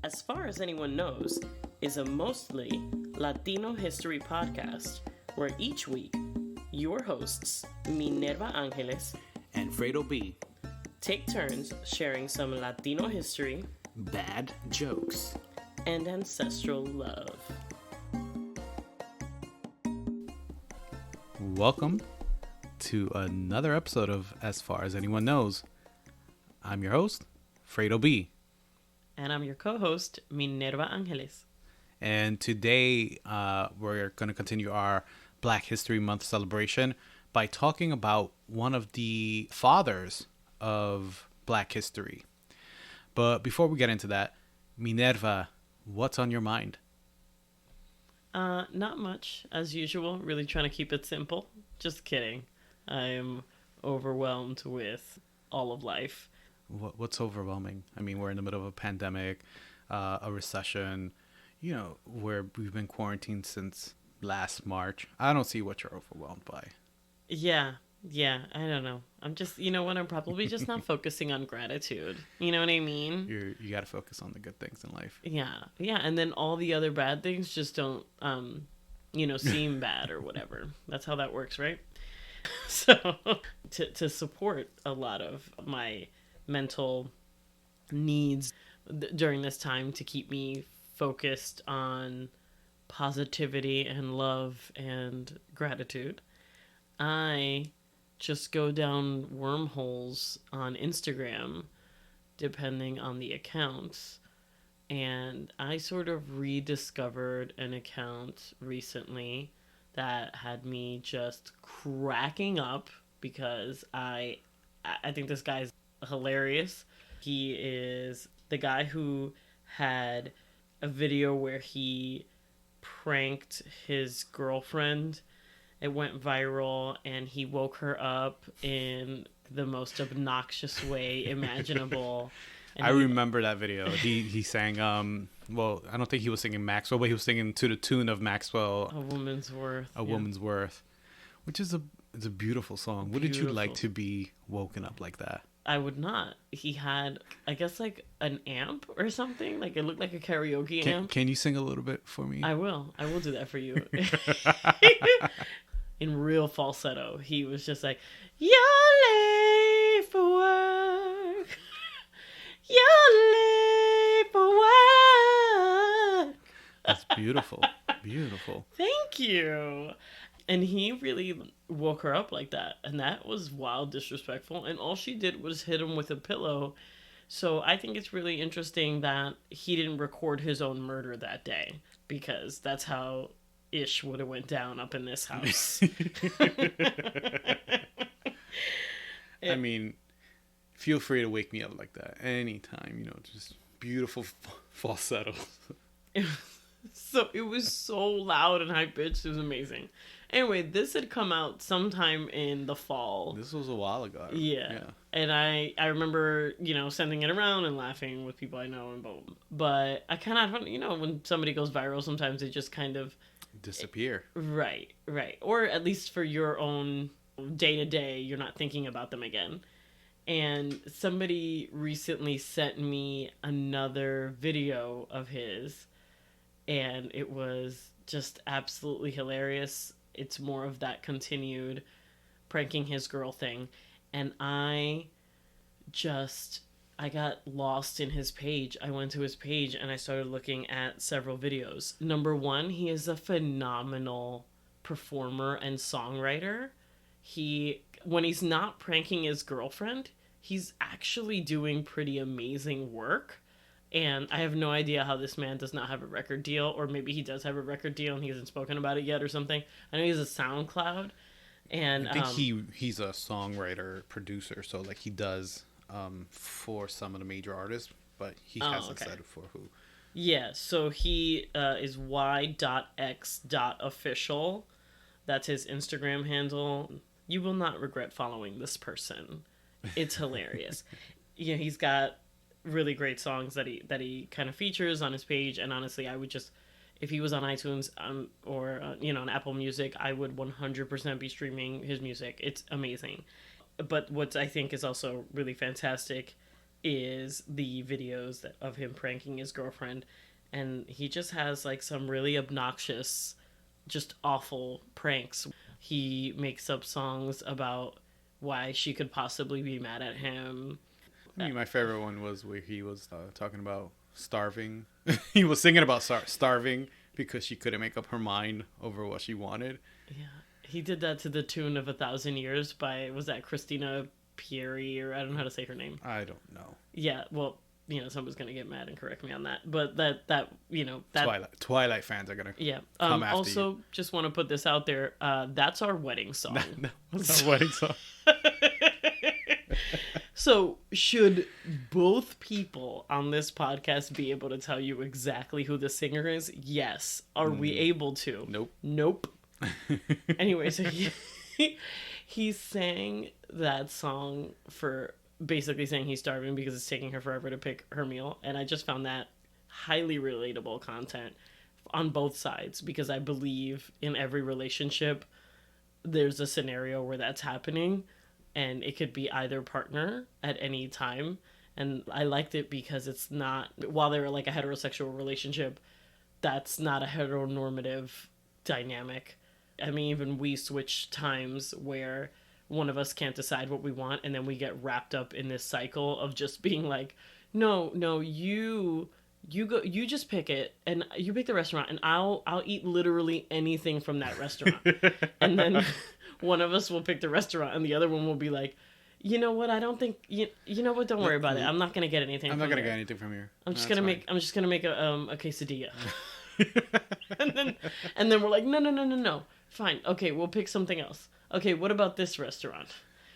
As Far as Anyone Knows is a mostly Latino history podcast where each week your hosts, Minerva Angeles and Fredo B, take turns sharing some Latino history, bad jokes, and ancestral love. Welcome to another episode of As Far as Anyone Knows. I'm your host, Fredo B. And I'm your co-host, Minerva Angeles. And today we're going to continue our Black History Month celebration by talking about one of the fathers of Black history. But before we get into that, Minerva, what's on your mind? Not much, as usual. Really trying to keep it simple. Just kidding. I'm overwhelmed with all of life. What's overwhelming? I mean, we're in the middle of a pandemic, a recession, where we've been quarantined since last March. I don't see what you're overwhelmed by. Yeah, I don't know. I'm just, I'm probably just not focusing on gratitude. You know what I mean? You got to focus on the good things in life. Yeah, and then all the other bad things just don't, seem bad or whatever. That's how that works, right? So, to support a lot of my mental needs during this time to keep me focused on positivity and love and gratitude, I just go down wormholes on Instagram depending on the accounts, and I sort of rediscovered an account recently that had me just cracking up because I think this guy's hilarious. He is the guy who had a video where he pranked his girlfriend. It went viral and he woke her up in the most obnoxious way imaginable. And I remember that video. He sang well, I don't think he was singing Maxwell, but he was singing to the tune of Maxwell, A Woman's Worth. Woman's Worth, which is a beautiful song. Would you like to be woken up like that? I would not. He had, I guess, like an amp or something. Like it looked like a karaoke amp. Can you sing a little bit for me? I will do that for you. In real falsetto, he was just like, "You're late for work. You're late for work." That's beautiful. Beautiful. Thank you. And he really woke her up like that. And that was wild disrespectful. And all she did was hit him with a pillow. So I think it's really interesting that he didn't record his own murder that day. Because that's how ish would have went down up in this house. I mean, feel free to wake me up like that anytime. Just beautiful falsetto. So it was so loud and high pitched. It was amazing. Anyway, this had come out sometime in the fall. This was a while ago. Yeah. And I remember, sending it around and laughing with people I know and both. But I kind of, when somebody goes viral, sometimes they just kind of disappear. Right. Or at least for your own day to day, you're not thinking about them again. And somebody recently sent me another video of his, and it was just absolutely hilarious. It's more of that continued pranking his girl thing. And I got lost in his page. I went to his page and I started looking at several videos. Number one, he is a phenomenal performer and songwriter. When he's not pranking his girlfriend, he's actually doing pretty amazing work. And I have no idea how this man does not have a record deal, or maybe he does have a record deal and he hasn't spoken about it yet or something. I know he has a SoundCloud, and I think he's a songwriter producer, so like he does for some of the major artists, but he hasn't said for who. Yeah, so he is y.x.official. That's his Instagram handle. You will not regret following this person. It's hilarious. He's got really great songs that he kind of features on his page, and honestly, I would just, if he was on iTunes or on Apple Music, I would 100% be streaming his music. It's amazing. But what I think is also really fantastic is the videos of him pranking his girlfriend, and he just has like some really obnoxious, just awful pranks. He makes up songs about why she could possibly be mad at him. I mean, my favorite one was where he was talking about starving. He was singing about starving because she couldn't make up her mind over what she wanted. Yeah, he did that to the tune of 1,000 Years by, was that Christina Pieri, or I don't know how to say her name. I don't know. Yeah, well, someone's gonna get mad and correct me on that, but that Twilight fans are gonna come after also you. Just want to put this out there. That's our wedding song. That's our wedding song. So, should both people on this podcast be able to tell you exactly who the singer is? Yes. Are we able to? Nope. Anyway, so he sang that song for basically saying he's starving because it's taking her forever to pick her meal. And I just found that highly relatable content on both sides, because I believe in every relationship there's a scenario where that's happening. And it could be either partner at any time. And I liked it because it's not, while they're like a heterosexual relationship, that's not a heteronormative dynamic. I mean, even we switch times where one of us can't decide what we want, and then we get wrapped up in this cycle of just being like, no, you go, you just pick it, and you pick the restaurant, and I'll eat literally anything from that restaurant. And then one of us will pick the restaurant, and the other one will be like, you know what? I don't think you know what? Don't worry about it. I'm not gonna get anything. I'm get anything from here. I'm just gonna make a quesadilla. and then we're like, no. Fine. Okay, we'll pick something else. Okay, what about this restaurant?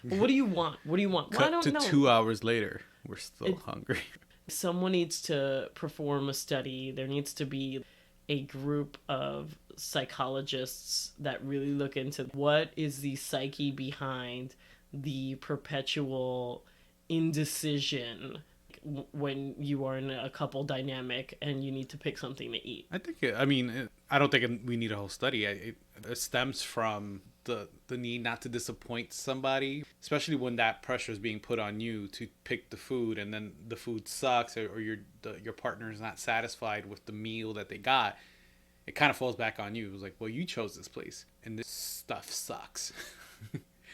Well, what do you want? Well, I don't know. 2 hours later, we're still hungry. Someone needs to perform a study. There needs to be a group of psychologists that really look into what is the psyche behind the perpetual indecision when you are in a couple dynamic and you need to pick something to eat. I don't think we need a whole study. It stems from the need not to disappoint somebody, especially when that pressure is being put on you to pick the food, and then the food sucks, or your partner is not satisfied with the meal that they got. It kind of falls back on you. It's like, well, you chose this place, and this stuff sucks.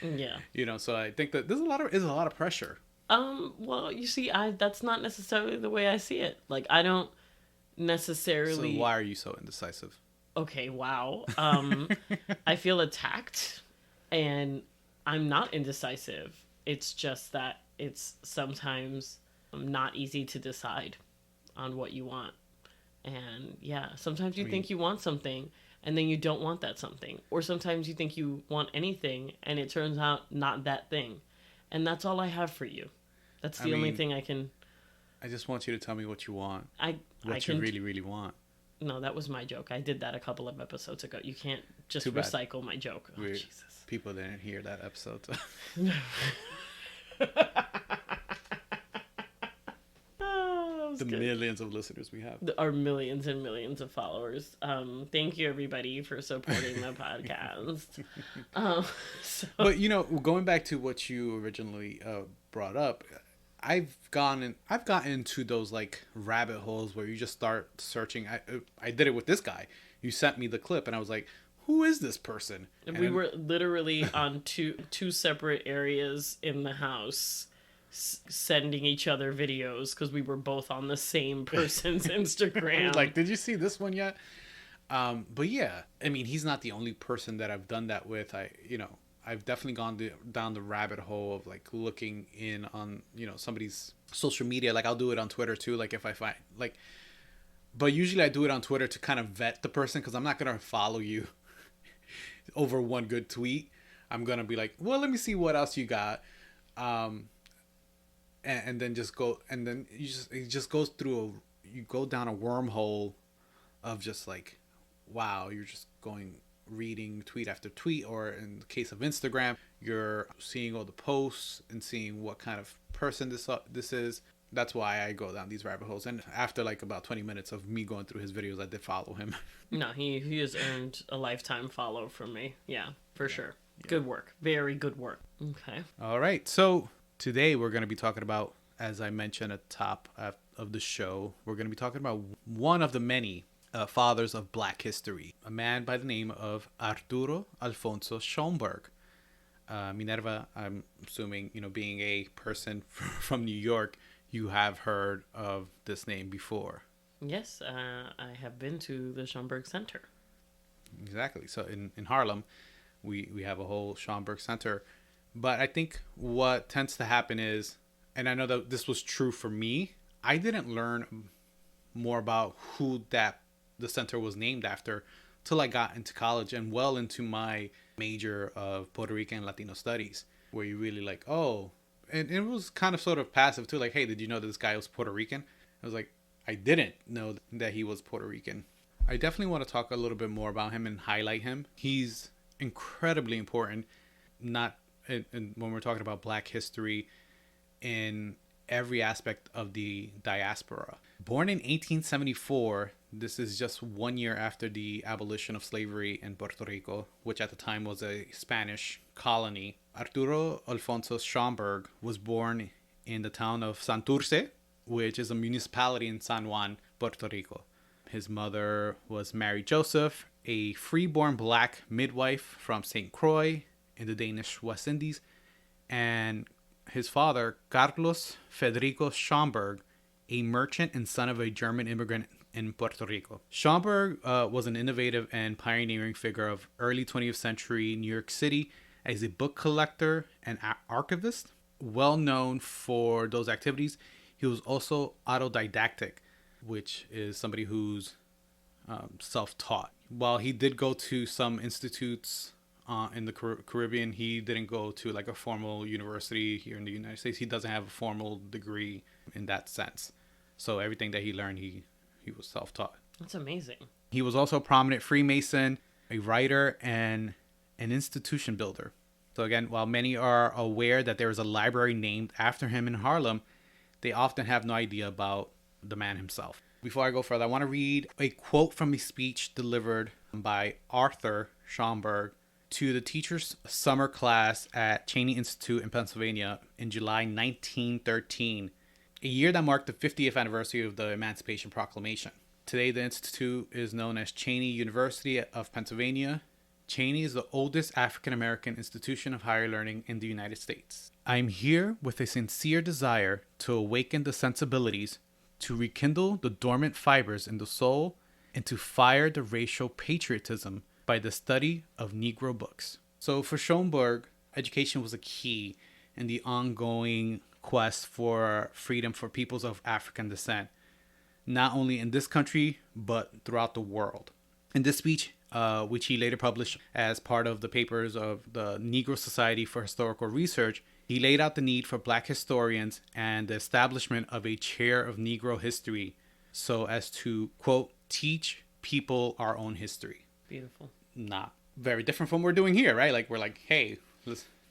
Yeah. So I think that there's a lot of pressure. Well, you see, that's not necessarily the way I see it. Like, I don't necessarily. So why are you so indecisive? Okay, wow. I feel attacked, and I'm not indecisive. It's just that it's sometimes not easy to decide on what you want. And yeah, sometimes you think you want something, and then you don't want that something. Or sometimes you think you want anything, and it turns out not that thing. And that's all I have for you. That's the only thing I can. I just want you to tell me what you want. What you really, really want. No, that was my joke. I did that a couple of episodes ago. You can't just recycle my joke. Oh, Jesus. People didn't hear that episode. The good. Millions of listeners we have. Our millions and millions of followers. Thank you, everybody, for supporting the podcast. But, going back to what you originally brought up, I've gotten into those like rabbit holes where you just start searching. I did it with this guy. You sent me the clip, and I was like, who is this person? And we were literally on two separate areas in the house, sending each other videos because we were both on the same person's Instagram. Like, did you see this one yet? But yeah, he's not the only person that I've done that with. I've definitely gone down the rabbit hole of like looking in on, somebody's social media. Like, I'll do it on Twitter too. Like, if I find but usually I do it on Twitter to kind of vet the person, because I'm not going to follow you over one good tweet. I'm going to be like, well, let me see what else you got. And then just go, and then it just goes through you go down a wormhole of just like, wow, you're just reading tweet after tweet, or in the case of Instagram, you're seeing all the posts and seeing what kind of person this is. That's why I go down these rabbit holes. And after like about 20 minutes of me going through his videos, I did follow him. No, he has earned a lifetime follow from me. Yeah, for sure. Yeah. Good work. Very good work. Okay. All right. So today we're going to be talking about as I mentioned at the top of the show, we're going to be talking about one of the many fathers of Black history, a man by the name of Arturo Alfonso Schomburg. Minerva, I'm assuming, being a person from New York, you have heard of this name before. Yes, I have been to the Schomburg Center. Exactly. So in Harlem, we have a whole Schomburg Center. But I think what tends to happen is, and I know that this was true for me, I didn't learn more about who the center was named after till I got into college and well into my major of Puerto Rican and Latino studies, where you really like, oh, and it was kind of sort of passive too, like, hey, did you know that this guy was Puerto Rican? I was like, I didn't know that he was Puerto Rican. I definitely want to talk a little bit more about him and highlight him. He's incredibly important, not when we're talking about Black history, in every aspect of the diaspora. Born in 1874, this is just 1 year after the abolition of slavery in Puerto Rico, which at the time was a Spanish colony. Arturo Alfonso Schomburg was born in the town of Santurce, which is a municipality in San Juan, Puerto Rico. His mother was Mary Joseph, a freeborn Black midwife from St. Croix in the Danish West Indies, and his father, Carlos Federico Schomburg, a merchant and son of a German immigrant in Puerto Rico. Schomburg was an innovative and pioneering figure of early 20th century New York City as a book collector and archivist. Well known for those activities, he was also autodidactic, which is somebody who's self-taught. While he did go to some institutes in the Caribbean, he didn't go to like a formal university here in the United States. He doesn't have a formal degree in that sense. So everything that he learned, he was self-taught. That's amazing. He was also a prominent Freemason, a writer, and an institution builder. So again, while many are aware that there is a library named after him in Harlem, they often have no idea about the man himself. Before I go further, I want to read a quote from a speech delivered by Arthur Schomburg to the teachers' summer class at Cheney Institute in Pennsylvania in July 1913, a year that marked the 50th anniversary of the Emancipation Proclamation. Today, the institute is known as Cheney University of Pennsylvania. Cheney is the oldest African-American institution of higher learning in the United States. I am here with a sincere desire to awaken the sensibilities, to rekindle the dormant fibers in the soul, and to fire the racial patriotism by the study of Negro books. So for Schomburg, education was a key in the ongoing quest for freedom for peoples of African descent, not only in this country, but throughout the world. In this speech, which he later published as part of the papers of the Negro Society for Historical Research, he laid out the need for Black historians and the establishment of a chair of Negro history so as to, quote, teach people our own history. Beautiful. Not very different from what we're doing here, right? Like, we're like, hey,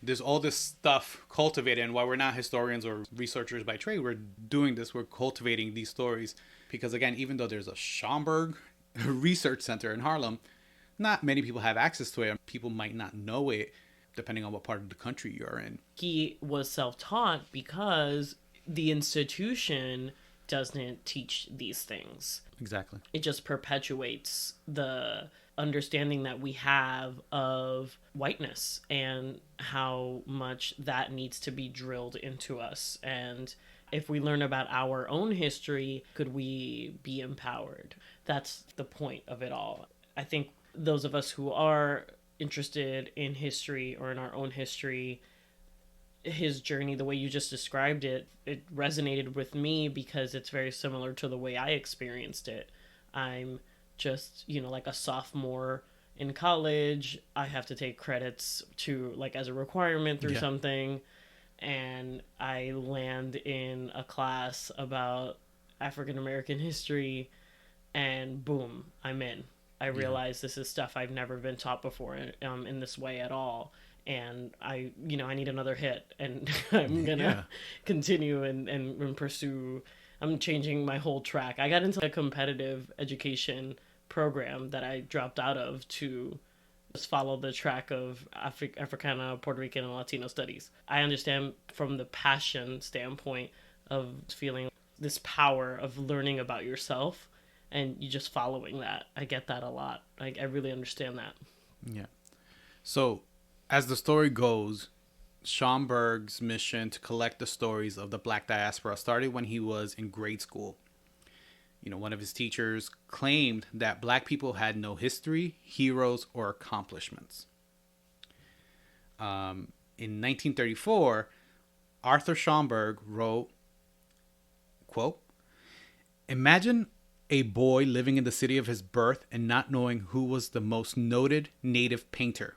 there's all this stuff cultivated, and while we're not historians or researchers by trade, we're doing this, we're cultivating these stories. Because again, even though there's a Schomburg research center in Harlem, not many people have access to it. People might not know it, depending on what part of the country you're in. He was self-taught because the institution doesn't teach these things. Exactly. It just perpetuates the understanding that we have of whiteness and how much that needs to be drilled into us. And if we learn about our own history, could we be empowered? That's the point of it all. I think those of us who are interested in history or in our own history, his journey, the way you just described it, it resonated with me because it's very similar to the way I experienced it. I'm just, like a sophomore in college. I have to take credits to, like, as a requirement through something. And I land in a class about African American history, and boom, I'm in. I realize this is stuff I've never been taught before in this way at all. And I need another hit, and I'm gonna continue and pursue. I'm changing my whole track. I got into a competitive education program that I dropped out of to just follow the track of Africana, Puerto Rican, and Latino studies. I understand from the passion standpoint of feeling this power of learning about yourself and you just following that. I get that a lot. I really understand that. Yeah. So, as the story goes, Schomburg's mission to collect the stories of the Black diaspora started when he was in grade school. One of his teachers claimed that Black people had no history, heroes, or accomplishments. In 1934, Arthur Schomburg wrote, quote, "Imagine a boy living in the city of his birth and not knowing who was the most noted native painter.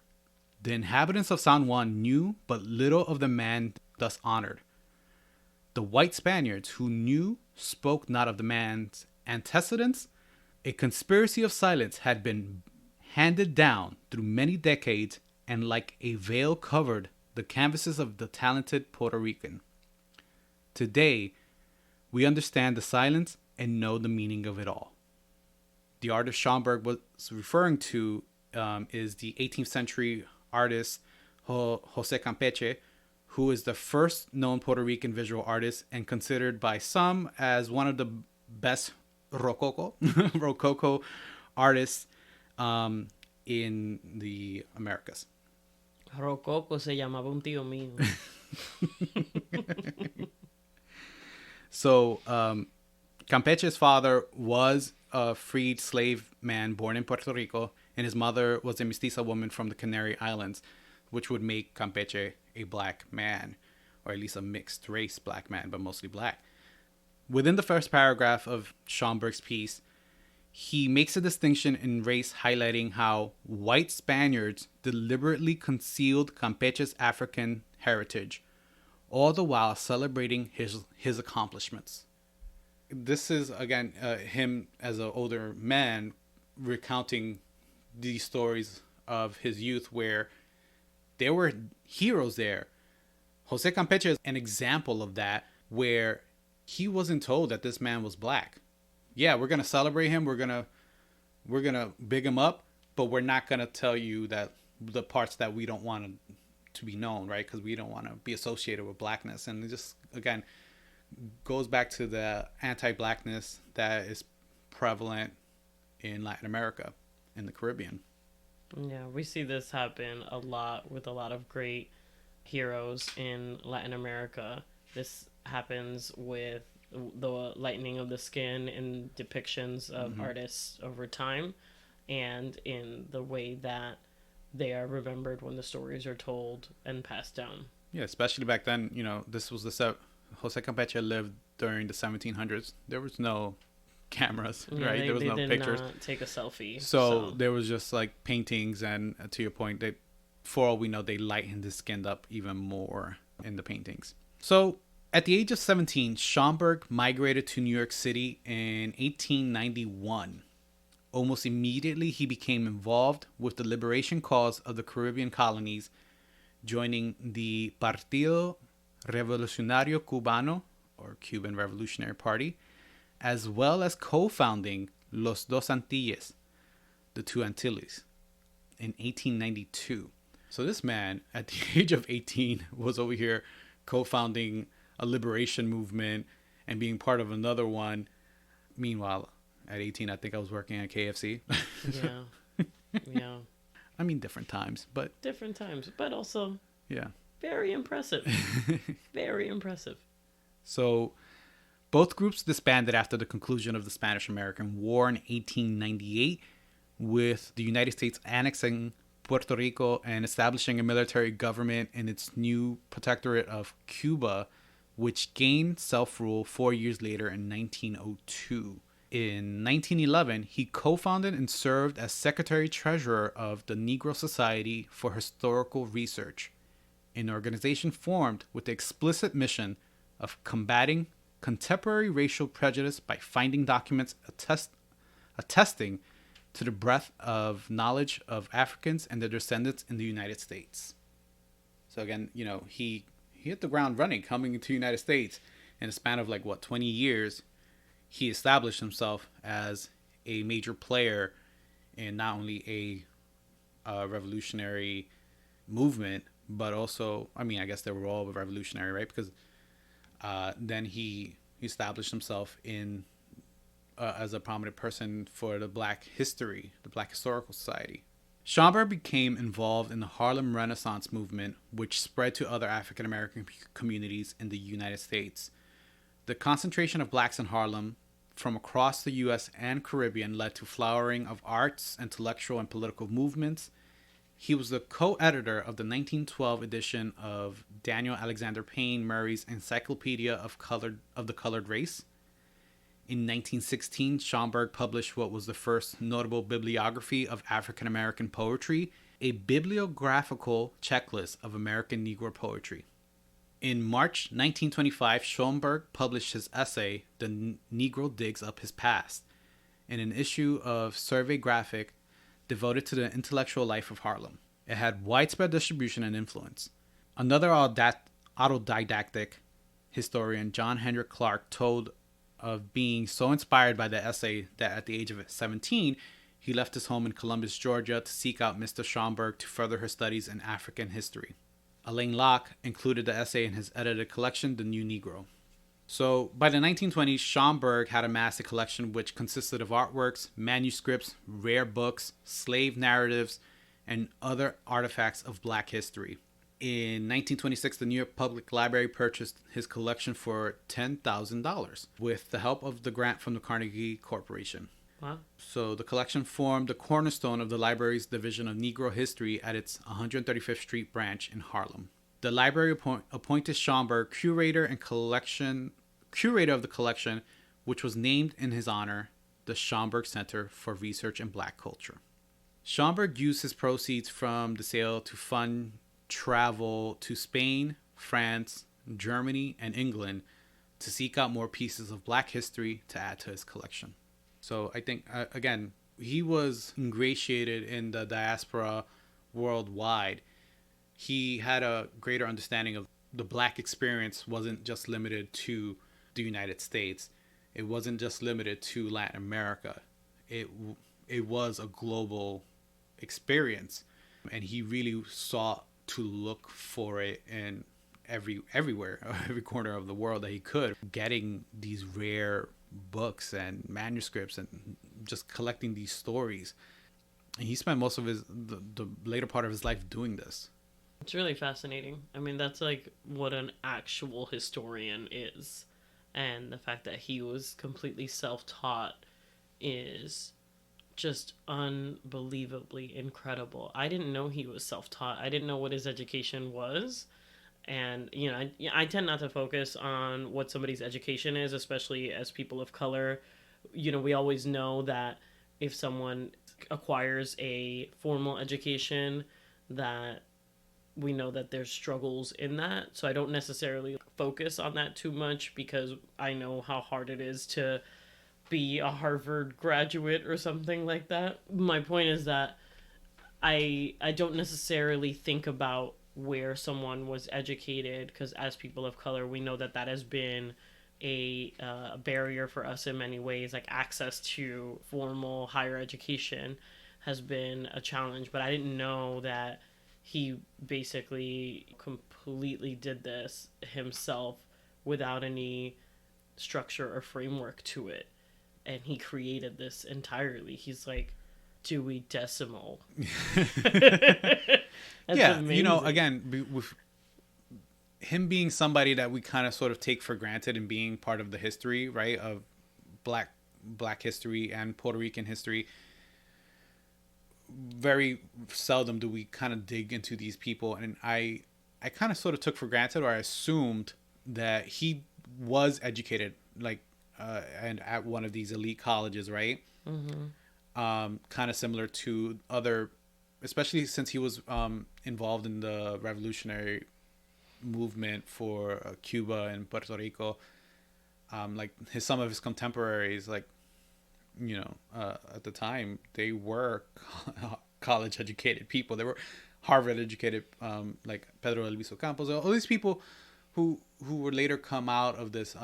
The inhabitants of San Juan knew but little of the man thus honored. The white Spaniards who knew spoke not of the man's antecedents. A conspiracy of silence had been handed down through many decades and like a veil covered the canvases of the talented Puerto Rican. Today, we understand the silence and know the meaning of it all." The artist Schomburg was referring to is the 18th century artist Jose Campeche, who is the first known Puerto Rican visual artist and considered by some as one of the best Rococo artists in the Americas. Rococo se llamaba un tío mío. So, Campeche's father was a freed slave man born in Puerto Rico, and his mother was a mestiza woman from the Canary Islands, which would make Campeche a black man, or at least a mixed race black man, but mostly black. Within the first paragraph of Schomburg's piece, he makes a distinction in race, highlighting how white Spaniards deliberately concealed Campeche's African heritage, all the while celebrating his accomplishments. This is, again, him as an older man recounting these stories of his youth where there were heroes there. Jose Campeche is an example of that, where he wasn't told that this man was black. Yeah, we're going to celebrate him. We're going to big him up, but we're not going to tell you that the parts that we don't want to be known, right? Because we don't want to be associated with blackness. And it just, again, goes back to the anti-blackness that is prevalent in Latin America, in the Caribbean. Yeah, we see this happen a lot with a lot of great heroes in Latin America. This happens with the lightening of the skin in depictions of artists over time, and in the way that they are remembered when the stories are told and passed down. Yeah, especially back then, this was Jose Campeche lived during the 1700s. There was no cameras, right? There was no pictures. Not take a selfie. So there was just like paintings, and to your point, they, for all we know, they lightened the skin up even more in the paintings. So at the age of 17, Schomburg migrated to New York City in 1891. Almost immediately, he became involved with the liberation cause of the Caribbean colonies, joining the Partido Revolucionario Cubano, or Cuban Revolutionary Party, as well as co-founding Los Dos Antilles, the Two Antilles, in 1892. So this man, at the age of 18, was over here co-founding a liberation movement and being part of another one. Meanwhile, at 18, I think I was working at KFC. Yeah. Yeah. I mean, different times, but also yeah, very impressive. Very impressive. So both groups disbanded after the conclusion of the Spanish-American War in 1898, with the United States annexing Puerto Rico and establishing a military government in its new protectorate of Cuba, which gained self-rule 4 years later in 1902. In 1911, he co-founded and served as Secretary-Treasurer of the Negro Society for Historical Research, an organization formed with the explicit mission of combating contemporary racial prejudice by finding documents attesting to the breadth of knowledge of Africans and their descendants in the United States. So again, he hit the ground running coming into the United States. In a span of 20 years, he established himself as a major player in not only a revolutionary movement, but also, I guess they were all revolutionary, right? Because Then he established himself in as a prominent person for the Black Historical Society. Schomburg became involved in the Harlem Renaissance movement, which spread to other African American communities in the United States. The concentration of blacks in Harlem from across the U.S. and Caribbean led to flowering of arts, intellectual, and political movements. He was the co-editor of the 1912 edition of Daniel Alexander Payne Murray's Encyclopedia of the Colored Race. In 1916, Schomburg published what was the first notable bibliography of African American poetry, a bibliographical checklist of American Negro poetry. In March 1925, Schomburg published his essay, The Negro Digs Up His Past, in an issue of Survey Graphic devoted to the intellectual life of Harlem. It had widespread distribution and influence. Another autodidactic historian, John Hendrick Clark, told of being so inspired by the essay that at the age of 17, he left his home in Columbus, Georgia to seek out Mr. Schomburg to further her studies in African history. Alain Locke included the essay in his edited collection, The New Negro. So by the 1920s, Schomburg had amassed a collection which consisted of artworks, manuscripts, rare books, slave narratives, and other artifacts of Black history. In 1926, the New York Public Library purchased his collection for $10,000 with the help of the grant from the Carnegie Corporation. Wow. So the collection formed the cornerstone of the library's division of Negro history at its 135th Street branch in Harlem. The library appointed Schomburg curator of the collection, which was named in his honor, the Schomburg Center for Research in Black Culture. Schomburg used his proceeds from the sale to fund travel to Spain, France, Germany, and England to seek out more pieces of Black history to add to his collection. So I think, again, he was ingratiated in the diaspora worldwide. He had a greater understanding of the Black experience wasn't just limited to the United States. It wasn't just limited to Latin America. It was a global experience, and he really sought to look for it in everywhere, every corner of the world that he could, getting these rare books and manuscripts and just collecting these stories. And he spent most of the later part of his life doing this. It's really fascinating. I mean, that's like what an actual historian is. And the fact that he was completely self-taught is just unbelievably incredible. I didn't know he was self-taught. I didn't know what his education was. And, you know, I tend not to focus on what somebody's education is, especially as people of color. You know, we always know that if someone acquires a formal education, that we know that there's struggles in that. So I don't necessarily focus on that too much because I know how hard it is to be a Harvard graduate or something like that. My point is that I don't necessarily think about where someone was educated, because as people of color, we know that that has been a barrier for us in many ways. Like access to formal higher education has been a challenge, but I didn't know that he basically completely did this himself without any structure or framework to it. And he created this entirely. He's like Dewey Decimal. Yeah, amazing. you know, again, with him being somebody that we kind of sort of take for granted and being part of the history, right, of black history and Puerto Rican history, very seldom do we kind of dig into these people. And I kind of sort of took for granted, or I assumed that he was educated, like, and at one of these elite colleges, right? Mm-hmm. Kind of similar to other, especially since he was involved in the revolutionary movement for Cuba and Puerto Rico. Like some of his contemporaries, like, you know, at the time, they were college educated people. They were Harvard educated, like Pedro Luis Campos. All these people who would later come out of this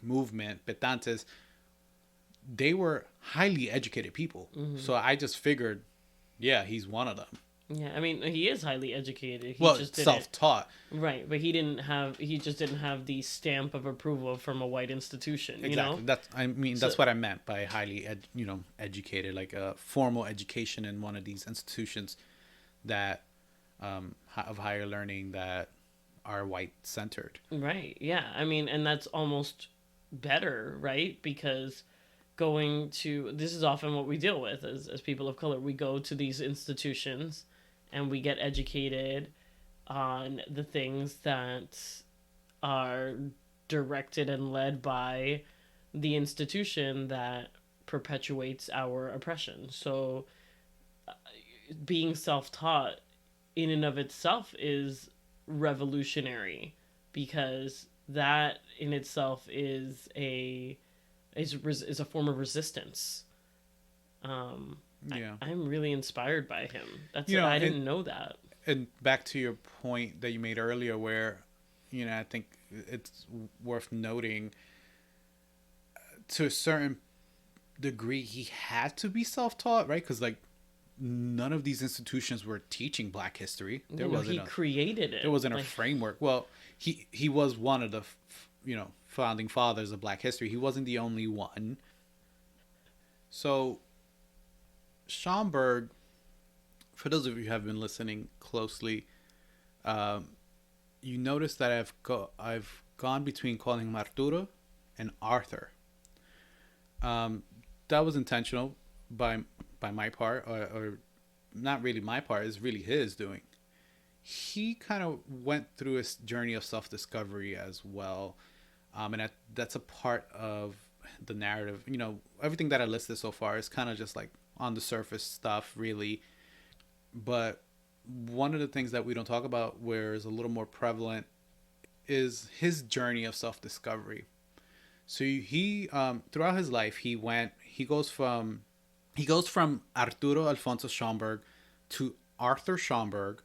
movement, Petantes, they were highly educated people. Mm-hmm. So I just figured, yeah, he's one of them. Yeah, I mean, he is highly educated. He Well, just didn't. self-taught. Right, but he just didn't have the stamp of approval from a white institution, you know? Exactly. That's So, what I meant by highly, educated, like a formal education in one of these institutions that of higher learning that are white centered. right, yeah. I mean, and that's almost better, right? Because this is often what we deal with as people of color. We go to these institutions and we get educated on the things that are directed and led by the institution that perpetuates our oppression. So being self-taught in and of itself is revolutionary, because that in itself is a form of resistance. Yeah. I'm really inspired by him. I And, didn't know that. and back to your point that you made earlier, where, I think it's worth noting, to a certain degree, he had to be self-taught, right? Because like none of these institutions were teaching Black history. He created it. There wasn't a framework. Well, he was one of the founding fathers of Black history. He wasn't the only one. So Schomburg, for those of you who have been listening closely, you notice that I've gone between calling him Arturo and Arthur. That was intentional by my part, or not really my part. It's really his doing. He kind of went through his journey of self-discovery as well, and that's a part of the narrative. Everything that I listed so far is kind of just like on the surface stuff, really. But one of the things that we don't talk about, where is a little more prevalent, is his journey of self-discovery. So he throughout his life, he goes from Arturo Alfonso Schomburg to Arthur Schomburg,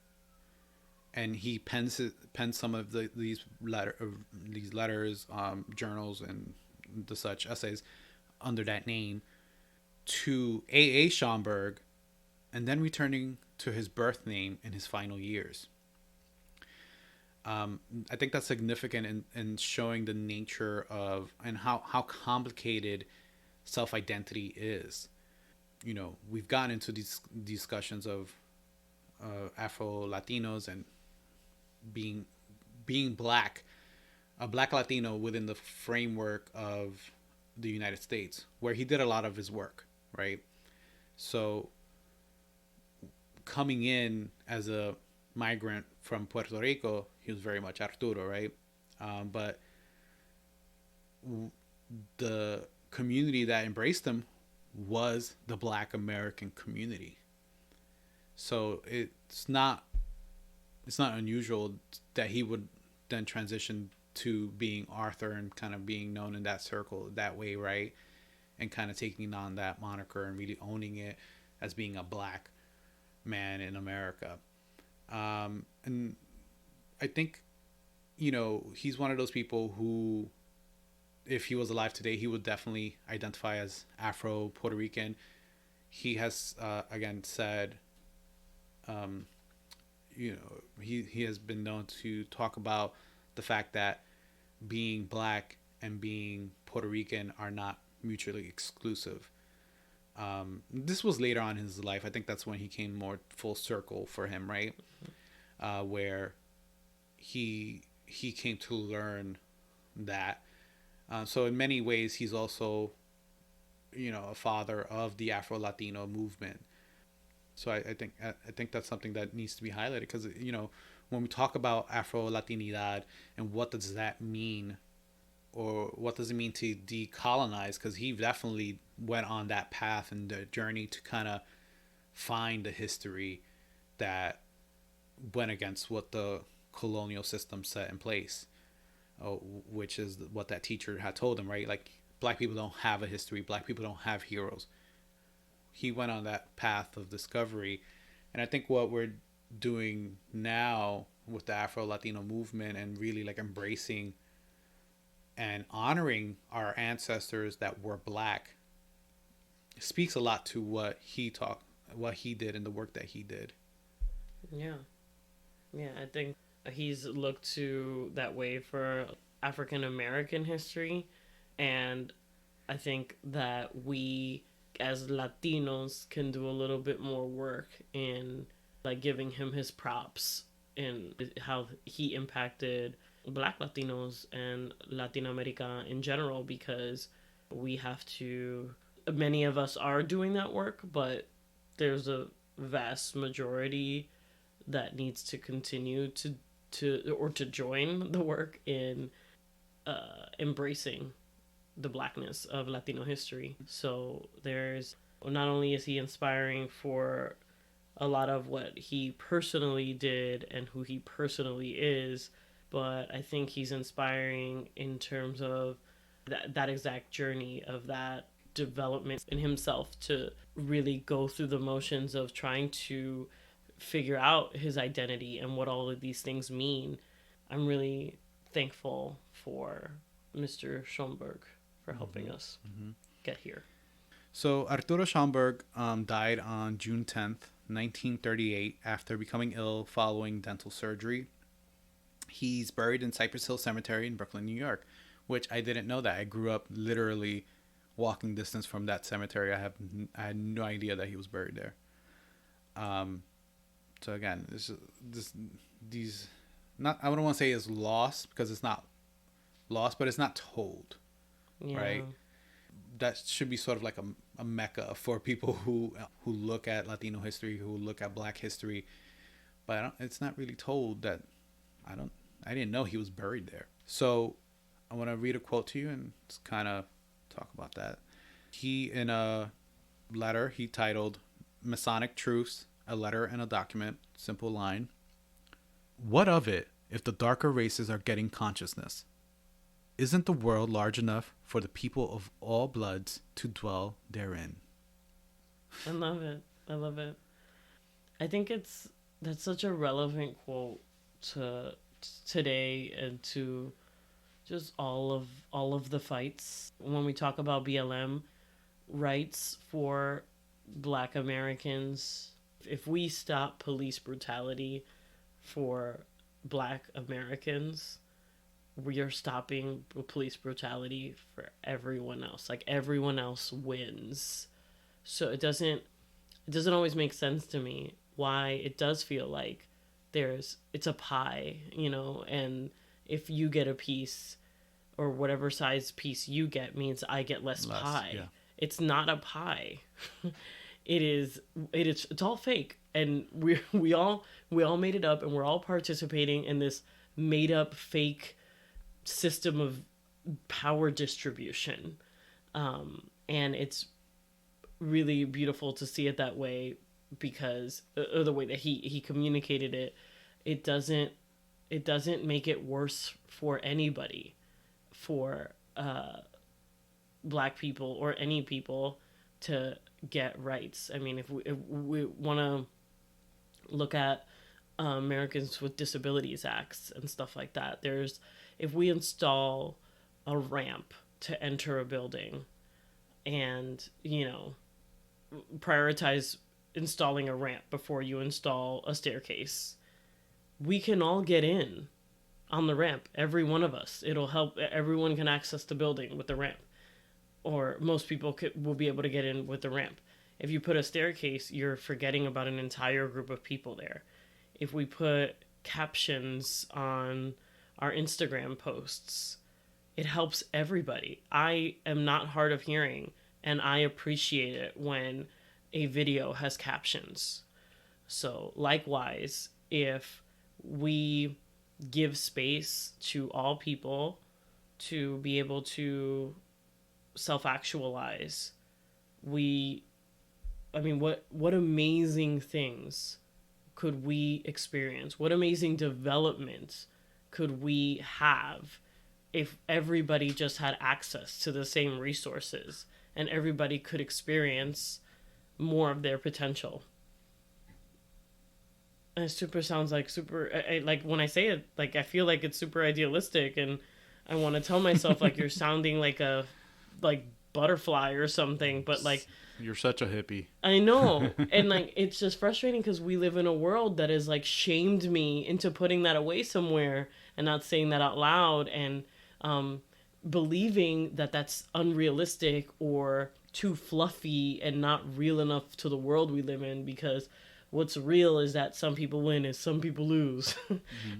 and he pens some of these letters, journals, and the such essays under that name, to A.A. Schomburg, and then returning to his birth name in his final years. I think that's significant in showing the nature of and how complicated self-identity is. We've gotten into these discussions of Afro-Latinos and being black, a black Latino within the framework of the United States, where he did a lot of his work, right? So coming in as a migrant from Puerto Rico, he was very much Arturo, right? But the community that embraced him was the Black American community. So it's not unusual that he would then transition to being Arthur and kind of being known in that circle that way, right? And kind of taking on that moniker and really owning it as being a black man in America. And I think, he's one of those people who, if he was alive today, he would definitely identify as Afro-Puerto Rican. He has, again, said, he has been known to talk about the fact that being black and being Puerto Rican are not mutually exclusive. This was later on in his life. I think that's when he came more full circle for him, right? Where he came to learn that. So in many ways, he's also, a father of the Afro-Latino movement. So I think that's something that needs to be highlighted, because, when we talk about Afro-Latinidad and what does that mean, or what does it mean to decolonize, because he definitely went on that path and the journey to kind of find the history that went against what the colonial system set in place, which is what that teacher had told him, right? Like, black people don't have a history, black people don't have heroes. He went on that path of discovery, and I think what we're doing now with the Afro-Latino movement and really like embracing and honoring our ancestors that were black speaks a lot to what he did and the work that he did. Yeah. Yeah, I think he's looked to that way for African American history, and I think that we as Latinos can do a little bit more work in like giving him his props in how he impacted Black Latinos and Latin America in general, because we have to, many of us are doing that work, but there's a vast majority that needs to continue to join the work in embracing the blackness of Latino history. So there's, not only is he inspiring for a lot of what he personally did and who he personally is, but I think he's inspiring in terms of that exact journey of that development in himself to really go through the motions of trying to figure out his identity and what all of these things mean. I'm really thankful for Mr. Schomburg for helping us get here. So Arturo Schomburg died on June 10th, 1938, after becoming ill following dental surgery. He's buried in Cypress Hill Cemetery in Brooklyn, New York, which I didn't know that. I grew up literally walking distance from that cemetery. I had no idea that he was buried there. So again, these not, I wouldn't want to say is lost, because it's not lost, but it's not told, right? That should be sort of like a mecca for people who look at Latino history, who look at Black history, but it's not really told that. I didn't know he was buried there. So I want to read a quote to you and just kind of talk about that. He, in a letter he titled Masonic Truths, a Letter and a Document, simple line: "What of it if the darker races are getting consciousness? Isn't the world large enough for the people of all bloods to dwell therein?" I love it. I love it. I think that's such a relevant quote to today and to just all of the fights. When we talk about BLM rights for Black Americans, if we stop police brutality for Black Americans, we are stopping police brutality for everyone else. Like, everyone else wins. So it doesn't always make sense to me why it does feel like it's a pie, and if you get a piece, or whatever size piece you get, means I get less pie. Yeah. It's not a pie. It's all fake, and we all made it up, and we're all participating in this made up fake system of power distribution, and it's really beautiful to see it that way, because the way that he communicated it doesn't make it worse for anybody, for Black people or any people to get rights. I mean, if we want to look at Americans with Disabilities Acts and stuff like that, if we install a ramp to enter a building and, prioritize installing a ramp before you install a staircase, we can all get in on the ramp, every one of us. It'll help. Everyone can access the building with the ramp, or most people will be able to get in with the ramp. If you put a staircase, you're forgetting about an entire group of people there. If we put captions on our Instagram posts, it helps everybody. I am not hard of hearing, and I appreciate it when a video has captions. So likewise, if we give space to all people to be able to self-actualize, what amazing things could we experience? What amazing developments could we have if everybody just had access to the same resources and everybody could experience more of their potential? And it sounds like like when I say it, like I feel like it's super idealistic, and I want to tell myself like you're sounding like butterfly or something, but like, you're such a hippie. I know. And like, it's just frustrating because we live in a world that has like shamed me into putting that away somewhere and not saying that out loud, and believing that that's unrealistic or too fluffy and not real enough to the world we live in, because what's real is that some people win and some people lose.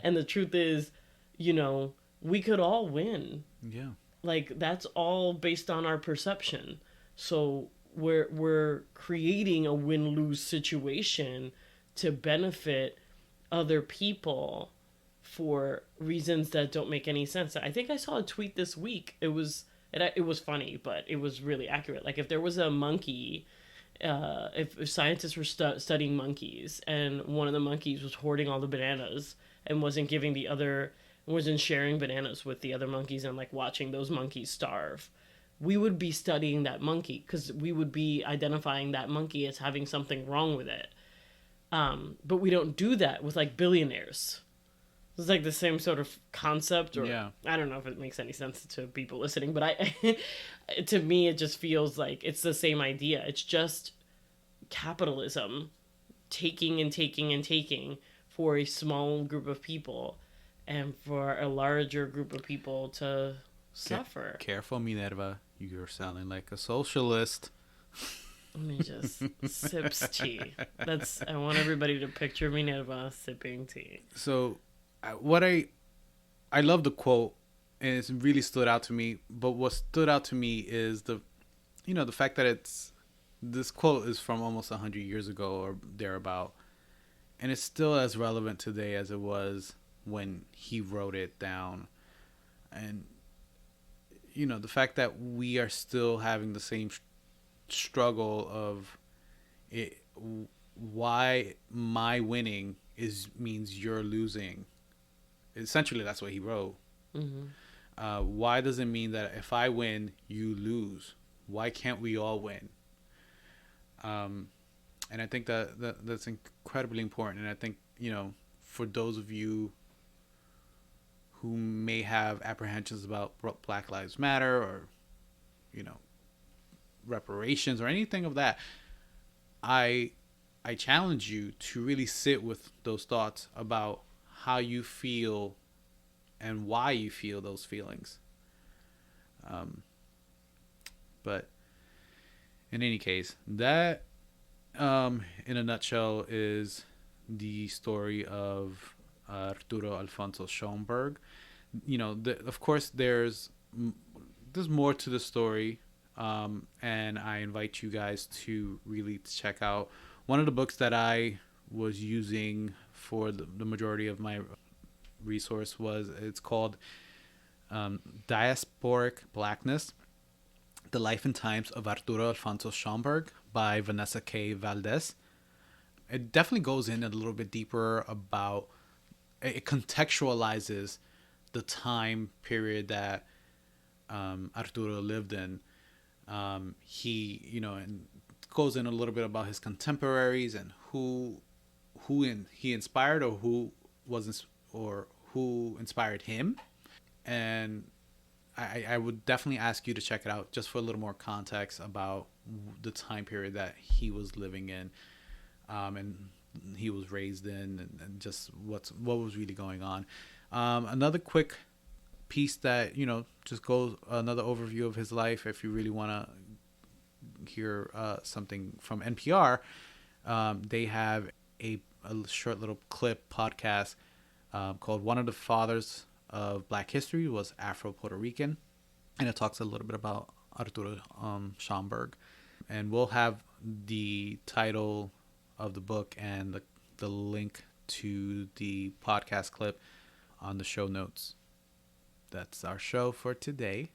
And the truth is, you know, we could all win. Yeah. Like, that's all based on our perception. So we're creating a win-lose situation to benefit other people for reasons that don't make any sense. I think I saw a tweet this week. It was funny, but it was really accurate. Like, if there was a monkey, if scientists were studying monkeys, and one of the monkeys was hoarding all the bananas and wasn't sharing bananas with the other monkeys and like watching those monkeys starve, we would be studying that monkey because we would be identifying that monkey as having something wrong with it. But we don't do that with like billionaires. It's like the same sort of concept, or yeah. I don't know if it makes any sense to people listening, but to me, it just feels like it's the same idea. It's just capitalism taking and taking and taking for a small group of people, and for a larger group of people to suffer. Careful, Minerva. You're sounding like a socialist. Let me just sips tea. I want everybody to picture Minerva sipping tea. So, I love the quote, and it's really stood out to me. But what stood out to me is the fact that this quote is from almost 100 years ago or thereabout, and it's still as relevant today as it was when he wrote it down. And the fact that we are still having the same struggle of it, why my winning means you're losing. Essentially, that's what he wrote. Mm-hmm. Why does it mean that if I win, you lose? Why can't we all win? And I think that's incredibly important. And I think, for those of you who may have apprehensions about Black Lives Matter or, reparations or anything of that, I challenge you to really sit with those thoughts about how you feel and why you feel those feelings. But in any case, that in a nutshell is the story of Arturo Alfonso Schomburg. Of course, there's more to the story, and I invite you guys to really check out one of the books that I was using for the majority of my resource. It's called Diasporic Blackness: The Life and Times of Arturo Alfonso Schomburg by Vanessa K. Valdes. It definitely goes in a little bit deeper about, it contextualizes the time period that Arturo lived in. He, and goes in a little bit about his contemporaries and who he inspired, or who inspired him. And I would definitely ask you to check it out just for a little more context about the time period that he was living in, and he was raised in, and just what was really going on. Another quick piece that just goes another overview of his life. If you really want to hear something from NPR, they have a short little clip podcast called "One of the Fathers of Black History was Afro-Puerto Rican," and it talks a little bit about Arturo Schomburg. And we'll have the title of the book and the link to the podcast clip on the show notes. That's our show for today,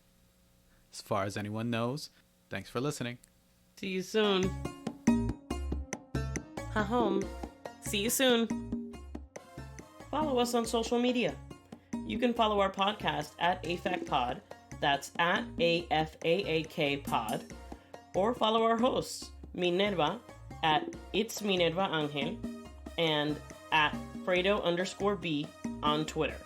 as far as anyone knows. Thanks for listening. See you soon. Ha-home. See you soon. Follow us on social media. You can follow our podcast at AFACPod. That's at AFAAK Pod. Or follow our hosts, Minerva, at It's Minerva Angel, and at Fredo_B on Twitter.